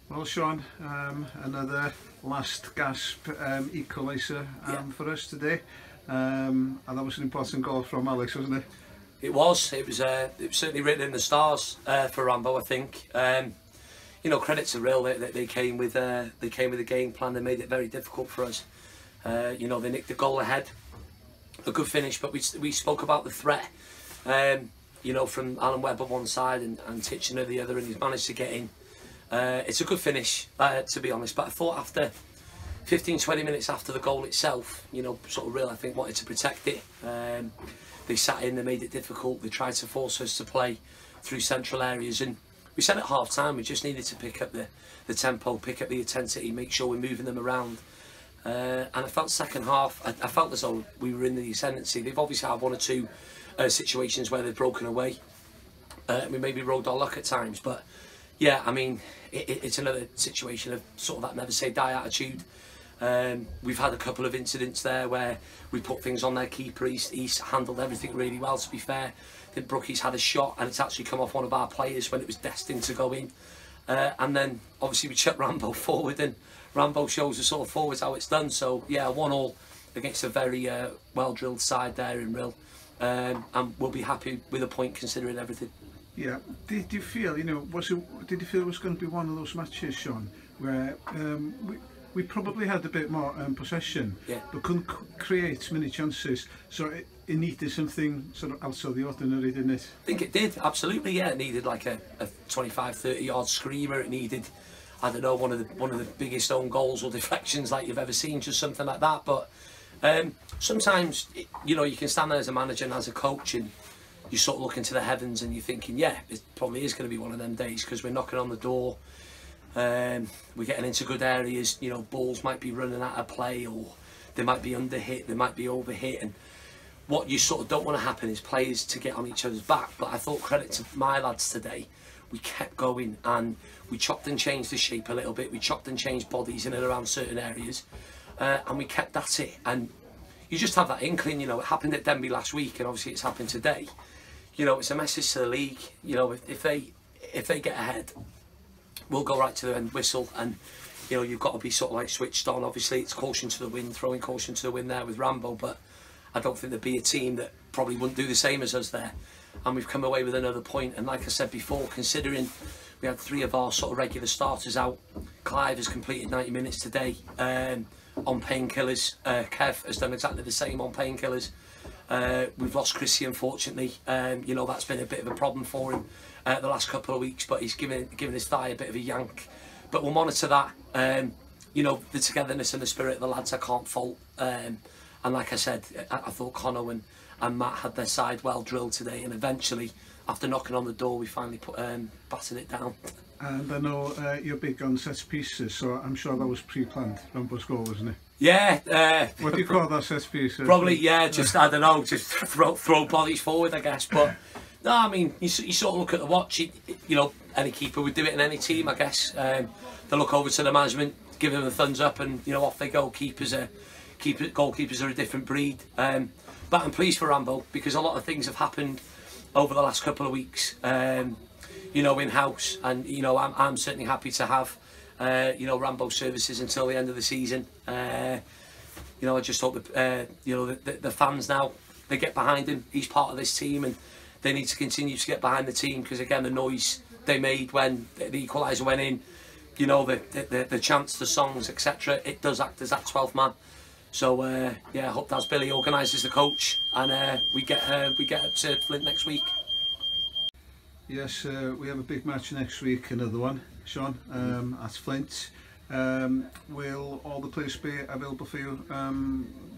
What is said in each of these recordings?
Well, Sean, another last gasp equaliser for us today, and that was an important goal from Alex, wasn't it? It was. It was certainly written in the stars for Rambo, I think. You know, credit to Rhyl. They came with a game plan. They made it very difficult for us. You know, they nicked the goal ahead. A good finish, but we spoke about the threat. You know, from Alan Webb on one side and Titchener the other, and he's managed to get in. It's a good finish, to be honest, but I thought after 15-20 minutes after the goal itself, you know, sort of Rhyl, I think, wanted to protect it. They sat in, they made it difficult, they tried to force us to play through central areas, and we said at half time we just needed to pick up the tempo, pick up the intensity, make sure we're moving them around. And I felt second half, I felt as though we were in the ascendancy. They've obviously had one or two situations where they've broken away. We maybe rode our luck at times, but yeah, I mean, it's another situation of sort of that never say die attitude. We've had a couple of incidents there where we put things on their keeper. He's handled everything really well, to be fair. I think Brookie's had a shot and it's actually come off one of our players when it was destined to go in. And then obviously we chuck Rambo forward, and Rambo shows us sort of forwards how it's done. So yeah, 1-1 against a very well drilled side there in Rhyl. And we'll be happy with a point considering everything. Yeah. Did you feel, did you feel it was going to be one of those matches, Sean, where we probably had a bit more possession, yeah, but couldn't create many chances, so it needed something sort of outside the ordinary, didn't it? I think it did, absolutely, yeah. It needed like a 25-30 yard screamer. It needed, I don't know, one of the biggest own goals or deflections like you've ever seen, just something like that. But sometimes, you know, you can stand there as a manager and as a coach and you sort of look into the heavens and you're thinking, yeah, it probably is going to be one of them days, because we're knocking on the door, we're getting into good areas, you know, balls might be running out of play, or they might be under hit, they might be over hit, and what you sort of don't want to happen is players to get on each other's back. But I thought, credit to my lads today, we kept going and we chopped and changed the shape a little bit, we chopped and changed bodies in and around certain areas, and we kept at it. And you just have that inkling, you know, it happened at Denby last week and obviously it's happened today. You know, it's a message to the league. You know, if they get ahead, we'll go right to the end whistle, and you know, you've got to be sort of like switched on. Obviously, it's caution to the wind, throwing caution to the wind there with Rambo, but I don't think there'd be a team that probably wouldn't do the same as us there. And we've come away with another point. And like I said before, considering we had 3 of our sort of regular starters out, Clive has completed 90 minutes today on painkillers. Kev has done exactly the same on painkillers. We've lost Chrissy, unfortunately. You know, that's been a bit of a problem for him the last couple of weeks, but he's given his thigh a bit of a yank. But we'll monitor that. You know, the togetherness and the spirit of the lads I can't fault. And like I said, I thought Connor and Matt had their side well drilled today, and eventually, after knocking on the door, we finally battered it down. And I know you're big on set pieces, so I'm sure that was pre-planned, Rambo's goal, wasn't it? Yeah. What do you call that set piece? Probably, yeah, just, I don't know, just throw bodies forward, I guess. But, no, I mean, you sort of look at the watch, you know, any keeper would do it in any team, I guess. They look over to the management, give them a thumbs up, and, you know, off they go. Goalkeepers are a different breed. But I'm pleased for Rambo, because a lot of things have happened over the last couple of weeks, you know, in-house. And, you know, I'm certainly happy to have you know, Rambo services until the end of the season. You know, I just hope that you know, the fans now, they get behind him. He's part of this team, and they need to continue to get behind the team, because again, the noise they made when the equaliser went in, you know, the chants, the songs, etc., it does act as that 12th man. So yeah, I hope that's Billy organises the coach, and we get up to Flint next week. Yes, we have a big match next week, another one, Sean, at Flint. Will all the players be available for you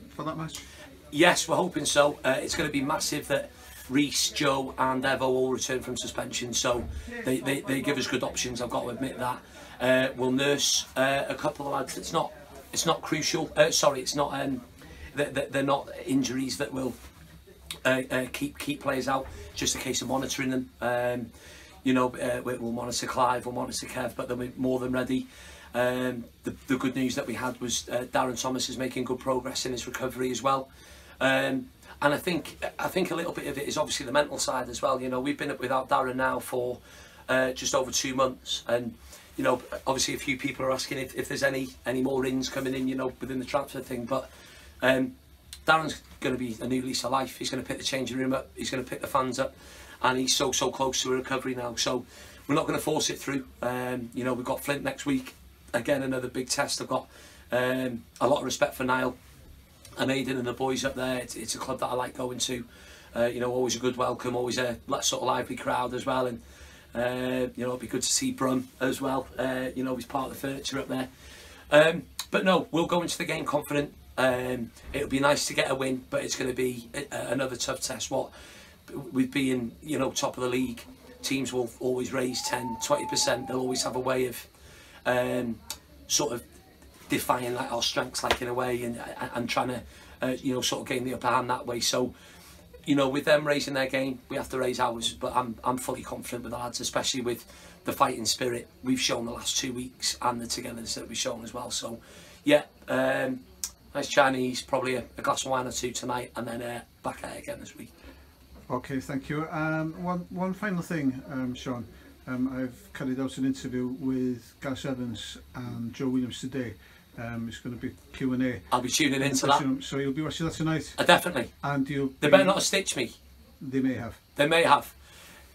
for that match? Yes, we're hoping so. It's going to be massive that Reese, Joe and Evo all return from suspension, so they give us good options, I've got to admit that. We'll nurse a couple of lads. It's not crucial, sorry, it's not, they're not injuries that will keep players out, just a case of monitoring them. You know, we'll monitor Clive, we'll monitor Kev, but they'll be more than ready. The good news that we had was Darren Thomas is making good progress in his recovery as well. And I think a little bit of it is obviously the mental side as well. You know, we've been without Darren now for just over 2 months, and you know, obviously a few people are asking if there's any more ins coming in, you know, within the transfer thing. But Darren's going to be a new lease of life. He's going to pick the changing room up. He's going to pick the fans up, and he's so close to a recovery now. So we're not going to force it through. You know, we've got Flint next week. Again, another big test. I've got a lot of respect for Rhyl and Aidan and the boys up there. It's a club that I like going to. You know, always a good welcome, always a sort of lively crowd as well. And you know, it'd be good to see Brum as well. You know, he's part of the furniture up there. But no, we'll go into the game confident. It'll be nice to get a win, but it's going to be another tough test. What with being, you know, top of the league, teams will always raise 10-20%. They'll always have a way of sort of defying like our strengths, like in a way, and trying to you know, sort of gain the upper hand that way. So, you know, with them raising their game, we have to raise ours. But I'm fully confident with the lads, especially with the fighting spirit we've shown the last 2 weeks and the togetherness that we've shown as well. So, yeah, nice Chinese, probably a glass of wine or two tonight, and then back at it again this week. Okay, thank you. One final thing, Sean. I've carried out an interview with Gareth Evans and Joe Williams today. It's going to be Q&A. I'll be tuning into that. So you'll be watching that tonight? Definitely. And they better not have stitched me. They may have. They may have.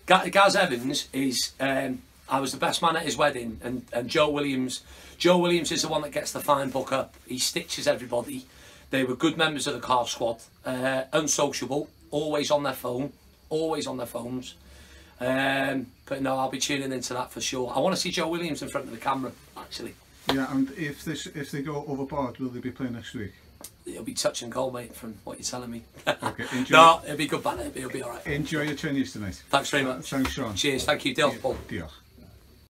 Gareth Evans is, I was the best man at his wedding, and Joe Williams is the one that gets the fine book up. He stitches everybody. They were good members of the car squad, unsociable, always on their phone, always on their phones. But no, I'll be tuning into that for sure. I want to see Joe Williams in front of the camera, actually. Yeah, and if they go overboard, will they be playing next week? It'll be touch and goal, mate, from what you're telling me. Okay, enjoy. No, it'll be good banner. It'll be all right. Enjoy your Chinese tonight. Thanks very much. Thanks, Sean. Cheers. Thank you. Diolch, Paul. Diolch.